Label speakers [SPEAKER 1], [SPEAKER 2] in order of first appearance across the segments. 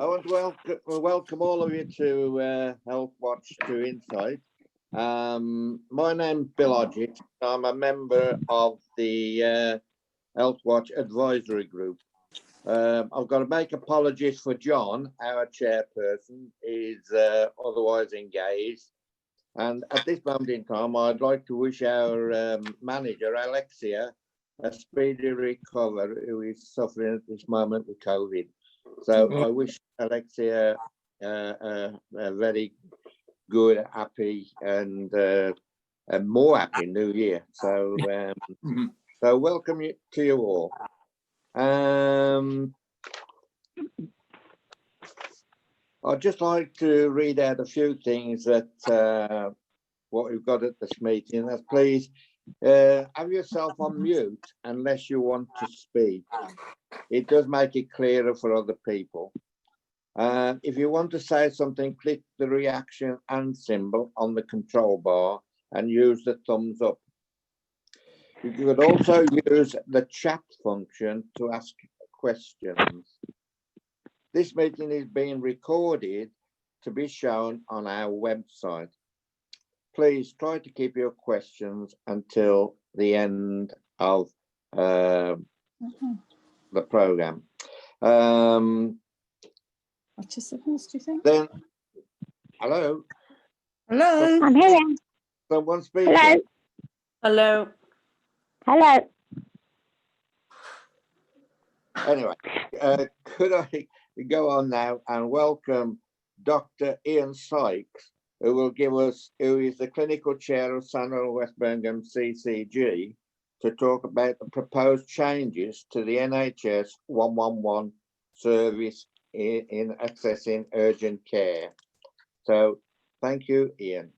[SPEAKER 1] I want to welcome all of you to Health Watch to Insight. My name's Bill Odgett. I'm a member of the Health Watch Advisory Group. I've got to make apologies for John, our chairperson, is otherwise engaged. And at this moment in time, I'd like to wish our manager, Alexia, a speedy recovery, who is suffering at this moment with COVID. So I wish Alexia a very good, happy, and a more happy New Year. So, so welcome to you all. I'd just like to read out a few things that what we've got at this meeting. That's please have yourself on mute unless you want to speak. It does make it clearer for other people. If you want to say something, click the reaction and symbol on the control bar and use the thumbs up. You could also use the chat function to ask questions. This meeting is being recorded to be shown on our website. Please try to keep your questions until the end of the program.
[SPEAKER 2] Participants, do you think?
[SPEAKER 1] Then, hello.
[SPEAKER 3] Hello. I'm here.
[SPEAKER 1] Someone speaking.
[SPEAKER 3] Hello.
[SPEAKER 2] Hello.
[SPEAKER 3] Hello.
[SPEAKER 1] Anyway, could I go on now and welcome Dr. Ian Sykes, who is the clinical chair of Sandwell West Birmingham CCG, to talk about the proposed changes to the NHS111 service in accessing urgent care. So thank you, Ian.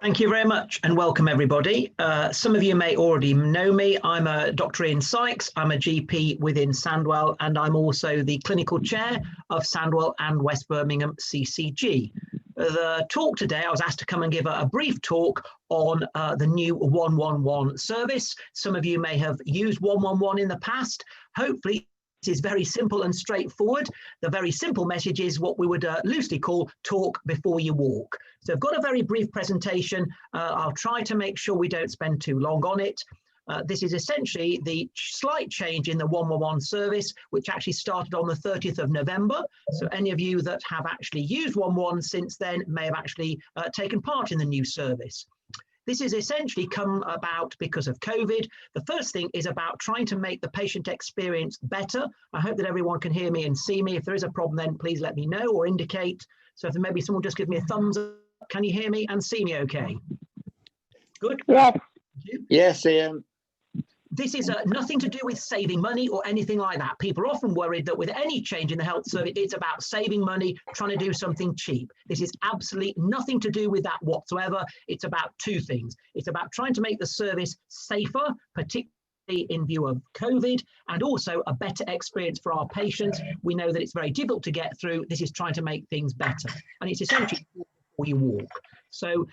[SPEAKER 4] Thank you very much and welcome everybody. Some of you may already know me. I'm Dr. Ian Sykes. I'm a GP within Sandwell and I'm also the clinical chair of Sandwell and West Birmingham CCG. The talk today, I was asked to come and give a brief talk on the new 111 service. Some of you may have used 111 in the past. Hopefully, it is very simple and straightforward. The very simple message is what we would loosely call talk before you walk. So I've got a very brief presentation. I'll try to make sure we don't spend too long on it. This is essentially the slight change in the 111 service, which actually started on the 30th of November. So any of you that have actually used 111 since then may have actually taken part in the new service. This has essentially come about because of COVID. The first thing is about trying to make the patient experience better. I hope that everyone can hear me and see me. If there is a problem, then please let me know or indicate. So if maybe someone just give me a thumbs up. Can you hear me and see me okay? Good?
[SPEAKER 3] Yes.
[SPEAKER 1] Yes, Ian.
[SPEAKER 4] This is nothing to do with saving money or anything like that. People are often worried that with any change in the health service, it's about saving money, trying to do something cheap. This is absolutely nothing to do with that whatsoever. It's about two things. It's about trying to make the service safer, particularly in view of COVID, and also a better experience for our patients. We know that it's very difficult to get through. This is trying to make things better. And it's essentially before you walk. So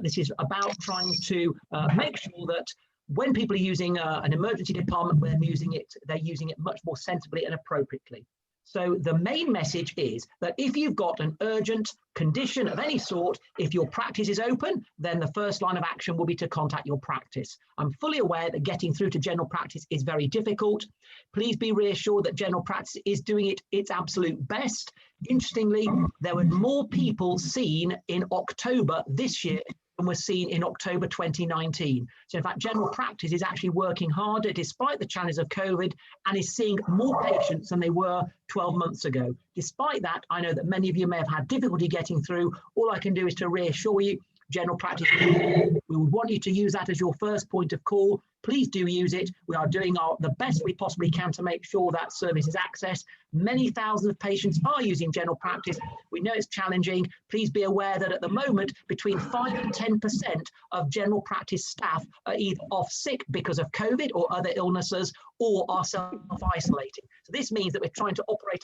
[SPEAKER 4] this is about trying to make sure that when people are using an emergency department, they're using it much more sensibly and appropriately. So the main message is that if you've got an urgent condition of any sort, if your practice is open, then the first line of action will be to contact your practice. I'm fully aware that getting through to general practice is very difficult. Please be reassured that general practice is doing its absolute best. Interestingly, there were more people seen in October this year than were seen in October 2019. So in fact, general practice is actually working harder despite the challenges of COVID and is seeing more patients than they were 12 months ago. Despite that, I know that many of you may have had difficulty getting through. All I can do is to reassure you, general practice, we would want you to use that as your first point of call. Please do use it. We are doing the best we possibly can to make sure that service is accessed. Many thousands of patients are using general practice. We know it's challenging. Please be aware that at the moment, between 5 and 10% of general practice staff are either off sick because of COVID or other illnesses or are self-isolating. So this means that we're trying to operate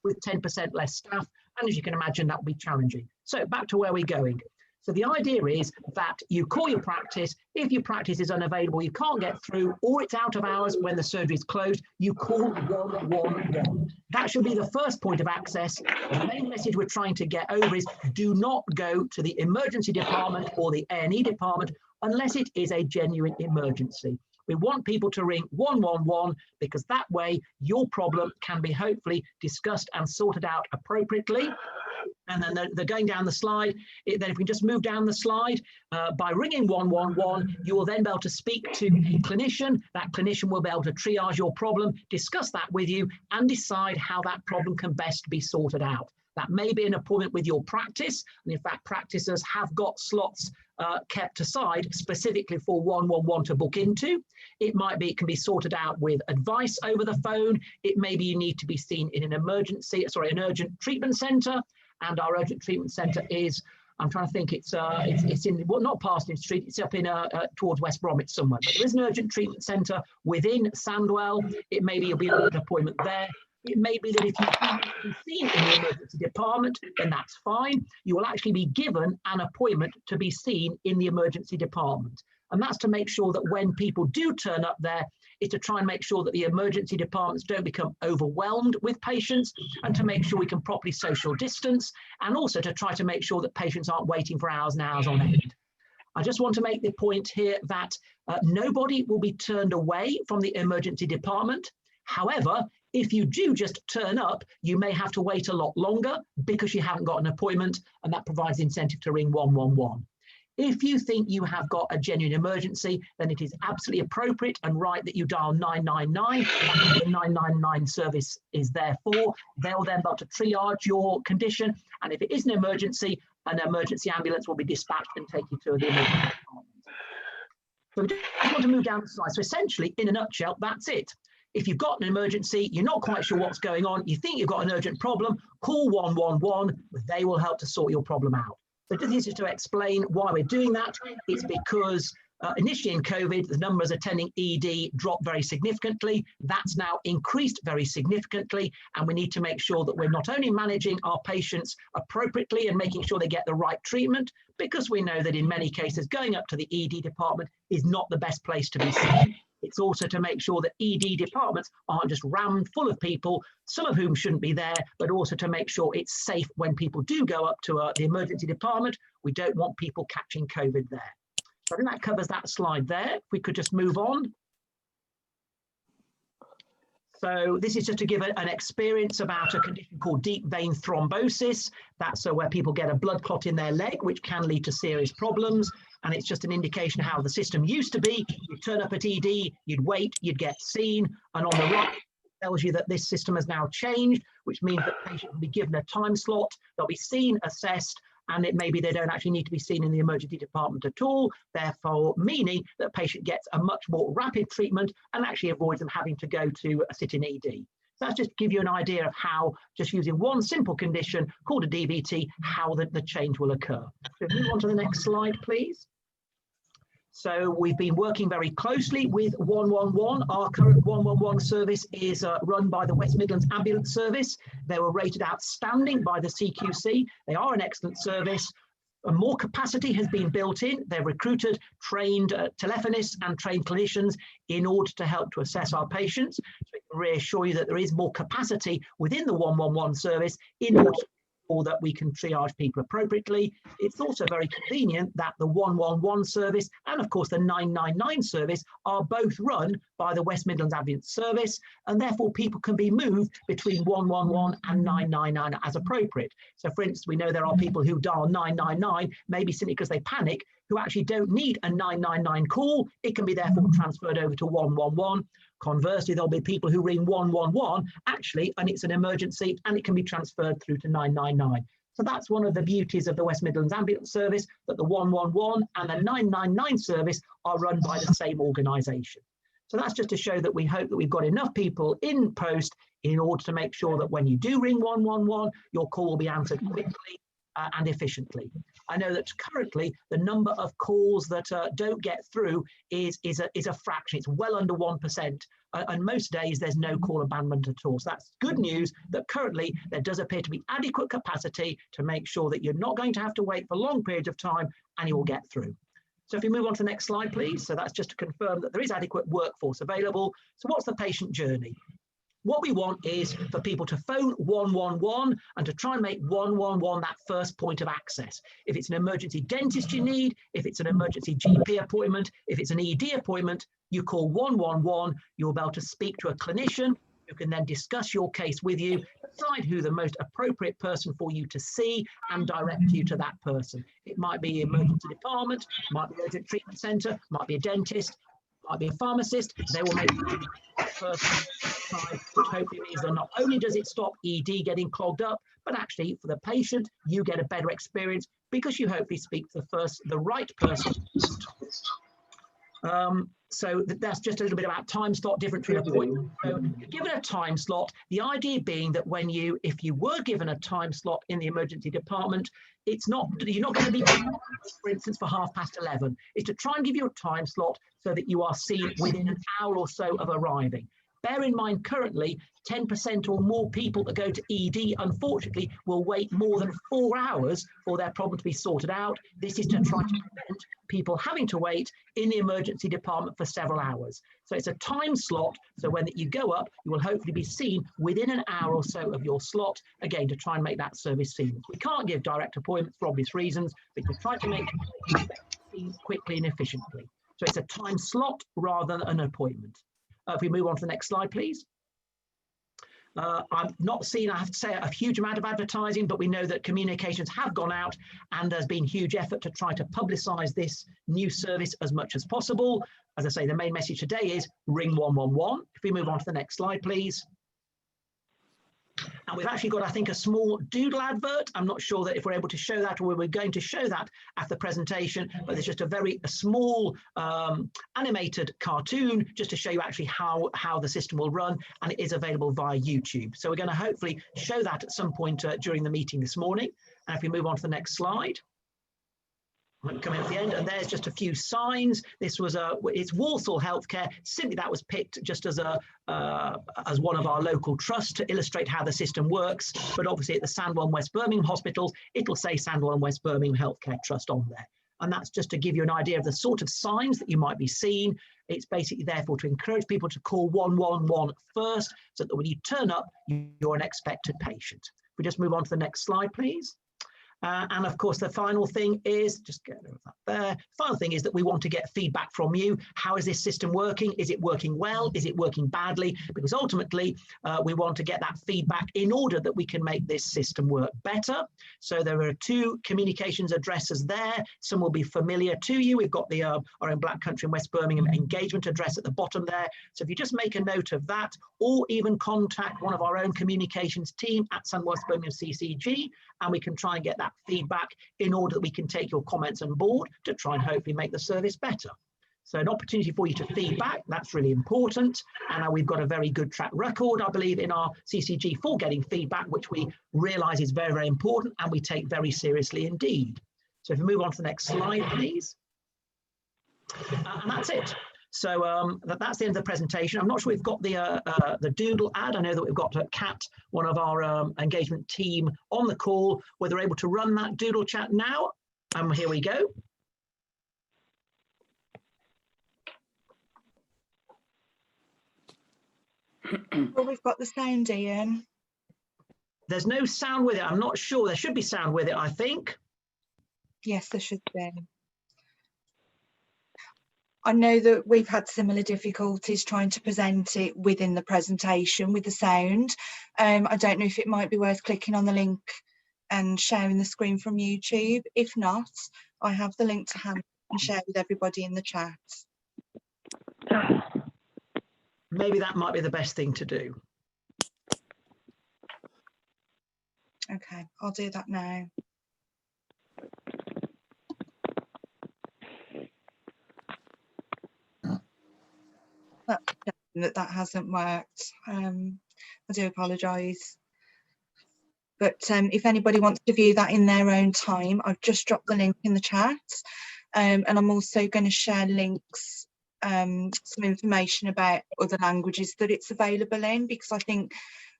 [SPEAKER 4] with 10% less staff. And as you can imagine, that will be challenging. So back to where we're going. So the idea is that you call your practice. If your practice is unavailable, you can't get through, or it's out of hours when the surgery is closed, you call 111. That should be the first point of access. The main message we're trying to get over is do not go to the emergency department or the A&E department unless it is a genuine emergency. We want people to ring 111 because that way your problem can be hopefully discussed and sorted out appropriately. And then they're going down the slide. Then if we just move down the slide, by ringing 111, you will then be able to speak to a clinician. That clinician will be able to triage your problem, discuss that with you, and decide how that problem can best be sorted out. That may be an appointment with your practice. And in fact, practices have got slots kept aside specifically for 111 to book into. It might be, it can be sorted out with advice over the phone. It may be you need to be seen in an urgent treatment centre. And our urgent treatment centre is, I'm trying to think, it's in, well, not Parsons Street, it's up in towards West Bromwich somewhere. But there is an urgent treatment centre within Sandwell. It may be you'll be at an appointment there. It may be that if you can't be seen in the emergency department, then that's fine. You will actually be given an appointment to be seen in the emergency department. And that's to make sure that when people do turn up there, is to try and make sure that the emergency departments don't become overwhelmed with patients, and to make sure we can properly social distance, and also to try to make sure that patients aren't waiting for hours and hours on end. I just want to make the point here that nobody will be turned away from the emergency department. However, if you do just turn up, you may have to wait a lot longer because you haven't got an appointment, and that provides incentive to ring 111. If you think you have got a genuine emergency, then it is absolutely appropriate and right that you dial 999. That's what the 999 service is there for. They'll then be able to triage your condition. And if it is an emergency ambulance will be dispatched and take you to the emergency department. So we just want to move down the slide. So essentially, in a nutshell, that's it. If you've got an emergency, you're not quite sure what's going on, you think you've got an urgent problem, call 111. They will help to sort your problem out. So this is to explain why we're doing that. It's because initially in COVID, the numbers attending ED dropped very significantly. That's now increased very significantly. And we need to make sure that we're not only managing our patients appropriately and making sure they get the right treatment, because we know that in many cases, going up to the ED department is not the best place to be seen. It's also to make sure that ED departments aren't just rammed full of people, some of whom shouldn't be there, but also to make sure it's safe when people do go up to the emergency department. We don't want people catching COVID there. So I think that covers that slide there. If we could just move on. So this is just to give an experience about a condition called deep vein thrombosis. That's where people get a blood clot in their leg, which can lead to serious problems. And it's just an indication of how the system used to be. You turn up at ED, you'd wait, you'd get seen. And on the right, it tells you that this system has now changed, which means that patients will be given a time slot. They'll be seen, assessed, and it may be they don't actually need to be seen in the emergency department at all, therefore meaning that the patient gets a much more rapid treatment and actually avoids them having to go to sit in ED. So that's just to give you an idea of how, just using one simple condition called a DVT, how the change will occur. So move on to the next slide, please. So we've been working very closely with 111. Our current 111 service is run by the West Midlands Ambulance Service. They were rated outstanding by the CQC. They are an excellent service. More capacity has been built in. They've recruited trained telephonists and trained clinicians in order to help to assess our patients. So we can reassure you that there is more capacity within the 111 service in order to or that we can triage people appropriately. It's also very convenient that the 111 service and of course the 999 service are both run by the West Midlands Ambulance Service, and therefore people can be moved between 111 and 999 as appropriate. So for instance, we know there are people who dial 999 maybe simply because they panic, who actually don't need a 999 call. It can be therefore transferred over to 111. Conversely, there'll be people who ring 111 actually, and it's an emergency, and it can be transferred through to 999. So that's one of the beauties of the West Midlands Ambulance Service, that the 111 and the 999 service are run by the same organisation. So that's just to show that we hope that we've got enough people in post in order to make sure that when you do ring 111, your call will be answered quickly. and efficiently. I know that currently the number of calls that don't get through is a fraction. It's well under 1%. And most days there's no call abandonment at all. So that's good news that currently there does appear to be adequate capacity to make sure that you're not going to have to wait for long periods of time and you will get through. So if you move on to the next slide, please. So that's just to confirm that there is adequate workforce available. So what's the patient journey? What we want is for people to phone 111 and to try and make 111 that first point of access. If it's an emergency dentist you need, if it's an emergency GP appointment, if it's an ED appointment, you call 111, you'll be able to speak to a clinician who can then discuss your case with you, decide who the most appropriate person for you to see and direct you to that person. It might be the emergency department, might be the urgent treatment centre, might be a dentist, might be a pharmacist. They will make that person time, which hopefully means that not only does it stop ED getting clogged up, but actually for the patient, you get a better experience because you hopefully speak to the right person. So that's just a little bit about time slot, different between appointments. So you're given a time slot, the idea being that if you were given a time slot in the emergency department, you're not going to be, for instance, for 11:30. It's to try and give you a time slot so that you are seen within an hour or so of arriving. Bear in mind, currently, 10% or more people that go to ED, unfortunately, will wait more than 4 hours for their problem to be sorted out. This is to try to prevent people having to wait in the emergency department for several hours. So it's a time slot. So when you go up, you will hopefully be seen within an hour or so of your slot, again, to try and make that service seamless. We can't give direct appointments for obvious reasons, but to try to make it seen quickly and efficiently. So it's a time slot rather than an appointment. If we move on to the next slide, please. I've not seen, I have to say, a huge amount of advertising, but we know that communications have gone out and there's been huge effort to try to publicise this new service as much as possible. As I say, the main message today is ring 111. If we move on to the next slide, please. And we've actually got, I think, a small doodle advert. I'm not sure that if we're able to show that or we're going to show that at the presentation, but there's just a small animated cartoon just to show you actually how the system will run, and it is available via YouTube. So we're going to hopefully show that at some point during the meeting this morning. And if we move on to the next slide. Coming at the end, and there's just a few signs. This was it's Walsall Healthcare. Simply that was picked just as one of our local trusts to illustrate how the system works. But obviously at the Sandwell and West Birmingham hospitals, it'll say Sandwell and West Birmingham Healthcare Trust on there. And that's just to give you an idea of the sort of signs that you might be seeing. It's basically therefore to encourage people to call 111 first, so that when you turn up, you're an expected patient. If we just move on to the next slide, please. And of course, the final thing is, just get rid of that there. Final thing is that we want to get feedback from you. How is this system working? Is it working well? Is it working badly? Because ultimately, we want to get that feedback in order that we can make this system work better. So there are 2 communications addresses there. Some will be familiar to you. We've got the our own Black Country and West Birmingham engagement address at the bottom there. So if you just make a note of that, or even contact one of our own communications team at Sandwell West Birmingham CCG, and we can try and get that feedback in order that we can take your comments on board to try and hopefully make the service better. So an opportunity for you to feedback, that's really important. And we've got a very good track record, I believe, in our CCG for getting feedback, which we realise is very, very important and we take very seriously indeed. So if we move on to the next slide, please. And that's it. So that's the end of the presentation. I'm not sure we've got the doodle ad. I know that we've got Kat, one of our engagement team, on the call. Whether we're able to run that doodle chat now. Here we go.
[SPEAKER 5] Well, we've got the sound, Ian.
[SPEAKER 4] There's no sound with it. I'm not sure. There should be sound with it, I think.
[SPEAKER 5] Yes, there should be. I know that we've had similar difficulties trying to present it within the presentation with the sound. I don't know if it might be worth clicking on the link and sharing the screen from YouTube. If not, I have the link to hand and share with everybody in the chat.
[SPEAKER 4] Maybe that might be the best thing to do.
[SPEAKER 5] Okay, I'll do that now. That hasn't worked. I do apologise, But if anybody wants to view that in their own time, I've just dropped the link in the chat, and I'm also going to share links, some information about other languages that it's available in, because I think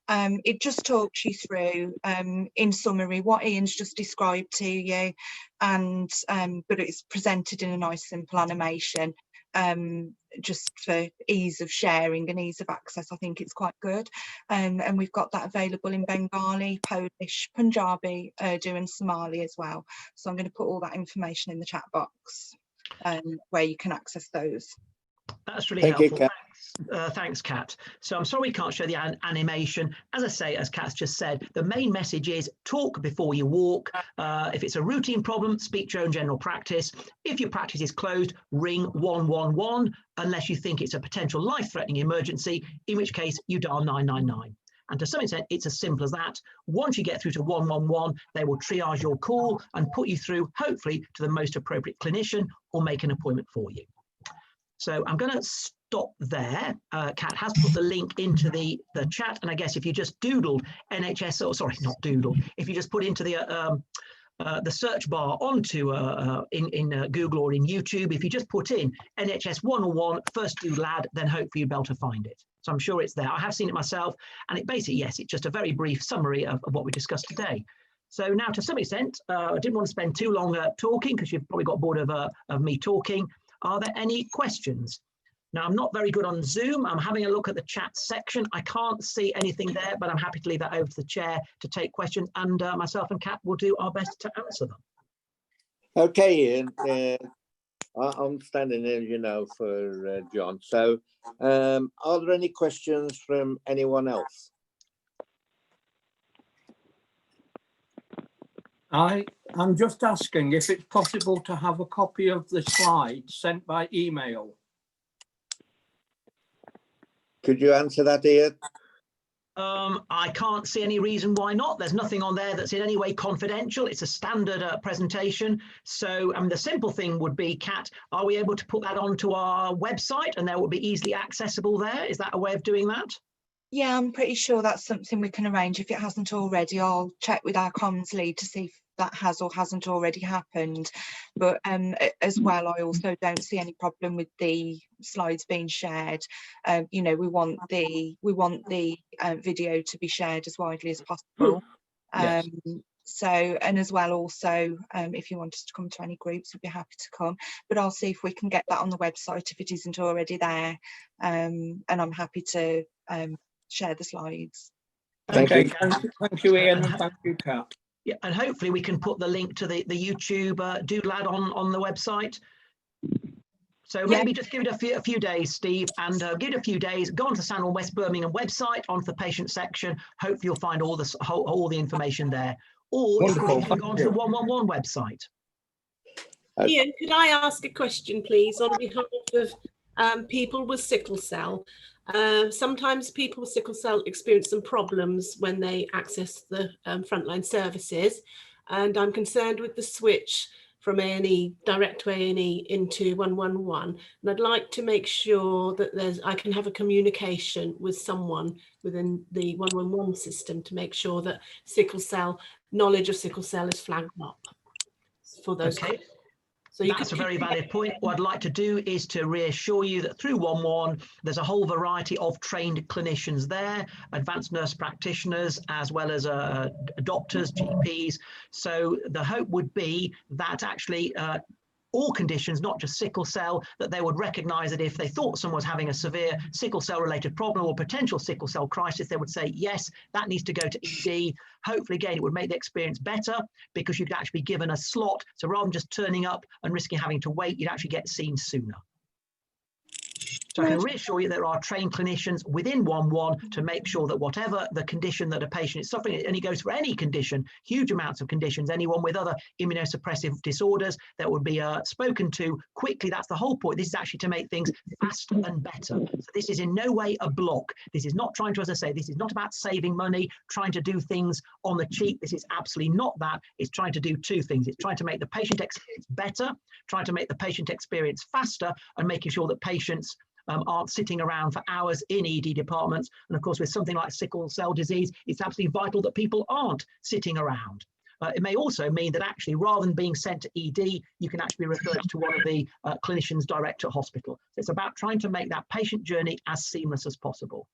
[SPEAKER 5] it just talks you through, in summary, what Ian's just described to you, and but it's presented in a nice simple animation, just for ease of sharing and ease of access. I think it's quite good, and we've got that available in Bengali, Polish, Punjabi, Urdu and Somali as well. So I'm going to put all that information in the chat box, where you can access those.
[SPEAKER 4] That's really
[SPEAKER 1] Thank you,
[SPEAKER 4] helpful.
[SPEAKER 1] Kat.
[SPEAKER 4] Thanks, Kat. So I'm sorry we can't show the animation. As I say, as Kat's just said, the main message is talk before you walk. If it's a routine problem, speak to your own general practice. If your practice is closed, ring 111 unless you think it's a potential life-threatening emergency, in which case you dial 999. And to some extent, it's as simple as that. Once you get through to 111, they will triage your call and put you through, hopefully, to the most appropriate clinician or make an appointment for you. So I'm going to stop there. Kat has put the link into the chat, and I guess if you just doodled NHS, or sorry, not doodled, if you just put into the search bar onto in Google or in YouTube, if you just put in NHS111 First Doodle ad, then hopefully you'll be able to find it. So I'm sure it's there. I have seen it myself, and it basically, yes, it's just a very brief summary of what we discussed today. So now, to some extent, I didn't want to spend too long talking, because you've probably got bored of me talking. Are there any questions? Now, I'm not very good on Zoom. I'm having a look at the chat section. I can't see anything there, but I'm happy to leave that over to the chair to take questions, and myself and Kat will do our best to answer them.
[SPEAKER 1] Okay, Ian. I'm standing in, you know, for John. So are there any questions from anyone else?
[SPEAKER 6] I'm just asking if it's possible to have a copy of the slides sent by email.
[SPEAKER 1] Could you answer that, Ian?
[SPEAKER 4] I can't see any reason why not. There's nothing on there that's in any way confidential. It's a standard presentation. So the simple thing would be, Kat, are we able to put that onto our website and that will be easily accessible there? Is that a way of doing that?
[SPEAKER 5] Yeah, I'm pretty sure that's something we can arrange. If it hasn't already, I'll check with our comms lead to see if that has or hasn't already happened. But as well, I also don't see any problem with the slides being shared. You know, we want the video to be shared as widely as possible.
[SPEAKER 6] Yes.
[SPEAKER 5] So, and as well, also, if you want us to come to any groups, we'd be happy to come. But I'll see if we can get that on the website if it isn't already there. And I'm happy to share the slides.
[SPEAKER 1] Thank
[SPEAKER 6] Okay,
[SPEAKER 1] you.
[SPEAKER 6] thank you, Ian, and thank you, Kat.
[SPEAKER 4] Yeah, and hopefully we can put the link to the YouTube doodle ad on the website. So maybe just give it a few days, Steve, and give it a few days. Go onto the Sandwell West Birmingham website, onto the patient section. Hopefully you'll find all the information there. Or
[SPEAKER 6] Wonderful,
[SPEAKER 4] you can go onto the 111 website.
[SPEAKER 7] Ian, could I ask a question, please, on behalf of people with sickle cell? Sometimes people with sickle cell experience some problems when they access the frontline services, and I'm concerned with the switch from A&E, direct to A&E into 111, and I'd like to make sure that I can have a communication with someone within the 111 system to make sure that knowledge of sickle cell is flagged up for those.
[SPEAKER 4] Okay.
[SPEAKER 7] So
[SPEAKER 4] that's a very valid point. What I'd like to do is to reassure you that through 111, there's a whole variety of trained clinicians there, advanced nurse practitioners, as well as doctors, GPs. So the hope would be that actually all conditions, not just sickle cell, that they would recognize that if they thought someone was having a severe sickle cell related problem or potential sickle cell crisis, they would say, yes, that needs to go to ED. Hopefully, again, it would make the experience better because you'd actually be given a slot. So rather than just turning up and risking having to wait, you'd actually get seen sooner. So I can reassure you there are trained clinicians within 111 to make sure that whatever the condition that a patient is suffering, and it goes for any condition, huge amounts of conditions, anyone with other immunosuppressive disorders that would be spoken to quickly. That's the whole point. This is actually to make things faster and better. So this is in no way a block. This is not trying to, as I say, this is not about saving money, trying to do things on the cheap. This is absolutely not that. It's trying to do two things. It's trying to make the patient experience better, trying to make the patient experience faster, and making sure that patients aren't sitting around for hours in ED departments. And of course, with something like sickle cell disease, it's absolutely vital that people aren't sitting around. It may also mean that actually, rather than being sent to ED, you can actually be referred to one of the clinicians direct at hospital. So it's about trying to make that patient journey as seamless as possible.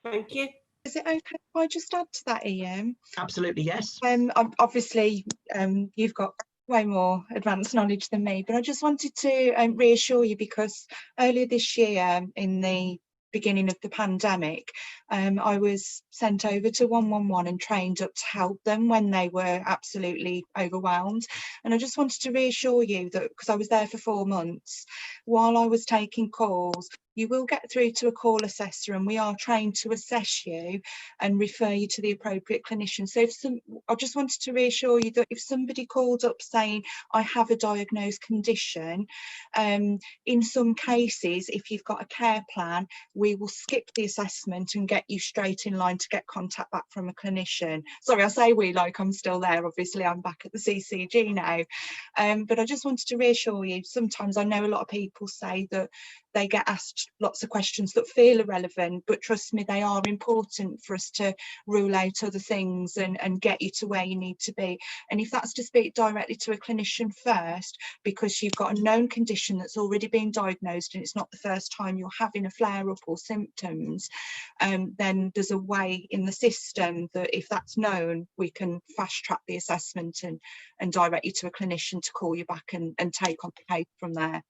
[SPEAKER 7] Thank you.
[SPEAKER 5] Is it okay if I just add to that, Ian?
[SPEAKER 4] Absolutely, yes.
[SPEAKER 5] Obviously, you've got way more advanced knowledge than me, but I just wanted to reassure you, because earlier this year, in the beginning of the pandemic, I was sent over to 111 and trained up to help them when they were absolutely overwhelmed. And I just wanted to reassure you that, because I was there for 4 months, while I was taking calls, you will get through to a call assessor, and we are trained to assess you and refer you to the appropriate clinician. So I just wanted to reassure you that if somebody called up saying, I have a diagnosed condition, in some cases, if you've got a care plan, we will skip the assessment and get you straight in line to get contact back from a clinician. Sorry, I say we like I'm still there. Obviously, I'm back at the CCG now. But I just wanted to reassure you, sometimes I know a lot of people say that they get asked lots of questions that feel irrelevant, but trust me, they are important for us to rule out other things and get you to where you need to be. And if that's to speak directly to a clinician first, because you've got a known condition that's already been diagnosed and it's not the first time you're having a flare-up or symptoms, then there's a way in the system that if that's known, we can fast track the assessment and direct you to a clinician to call you back and take on the case from there.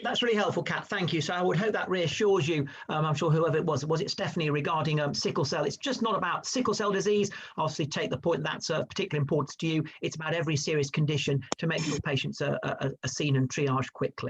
[SPEAKER 4] That's really helpful, Kat. Thank you. So I would hope that reassures you. I'm sure whoever it was it Stephanie, regarding sickle cell. It's just not about sickle cell disease. Obviously, take the point that's particularly important to you. It's about every serious condition to make sure patients are seen and triaged quickly.